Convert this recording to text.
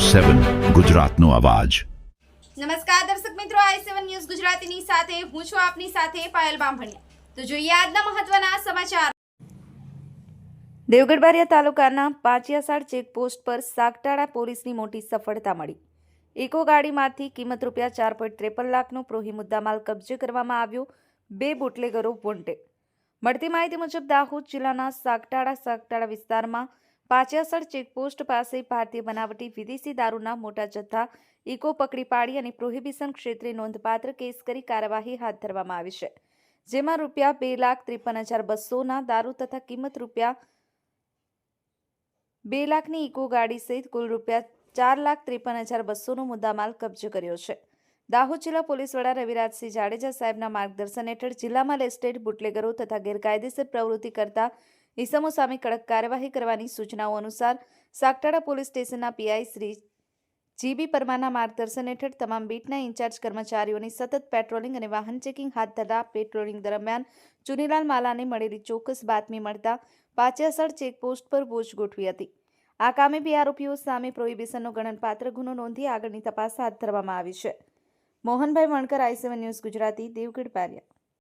7 ગુજરાતનો અવાજ। નમસ્કાર દર્શક મિત્રો, i7 ન્યૂઝ ગુજરાતીની સાથે હું છું આપની સાથે પાયલ બામભણિયા। તો જોઈએ આજના મહત્વના સમાચાર। દેવગઢ બારિયા તાલુકાના પાંચિયાસાડ ચેકપોસ્ટ પર સાગટાળા પોલીસની મોટી સફળતા મળી। ઇકો ગાડીમાંથી કિંમત રૂપિયા 4.53 લાખનો પ્રોહી મુદ્દામાલ કબજે કરવામાં આવ્યો। 2 બુટલેગરો વોન્ટેડ। મળતી માહિતી મુજબ દાહોદ જિલ્લાના સાગટાળા વિસ્તારમાં પાંચિયાસાડ ચેકપોસ્ટ પાસે ભારતીય બનાવટી વિદેશી દારૂના મોટા જથ્થા ઇકો પકડી પાડી અને પ્રોહિબિશન ક્ષેત્રે નોંધપાત્ર કેસ કરી કાર્યવાહી હાથ ધરવામાં આવી છે, જેમાં રૂપિયા 2,53,200ના દારૂ તથા કિંમત રૂપિયા 2 લાખની ઇકો ગાડી સહિત કુલ રૂપિયા 4,53,200નો મુદ્દામાલ કબજે કર્યો છે। દાહોદ જિલ્લા પોલીસ વડા રવિરાજસિંહ જાડેજા સાહેબના માર્ગદર્શન હેઠળ જિલ્લામાં લેસ્ટેડ બુટલેગરો તથા ગેરકાયદેસર પ્રવૃત્તિ કરતા ઇસમો સામે કડક કાર્યવાહી કરવાની સૂચનાઓ અનુસાર સાગટાળા પોલીસ સ્ટેશનના પીઆઈ શ્રી જીબી પરમારના માર્ગદર્શન હેઠળ તમામ બીટના ઇન્ચાર્જ કર્મચારીઓની સતત પેટ્રોલિંગ અને વાહન ચેકિંગ હાથ ધરતા પેટ્રોલિંગ દરમિયાન ચુનીલાલ માલાને મળેલી ચોક્કસ બાતમી મળતા પાંચિયાસાડ ચેકપોસ્ટ પર વોચ ગોઠવી હતી। આ કામે 2 આરોપીઓ સામે પ્રોહિબિશનનો ગણનપાત્ર ગુનો નોંધી આગળની તપાસ હાથ ધરવામાં આવી છે। Mohanbhai Vankar, i7 news Gujarati, Devgadh Bariya.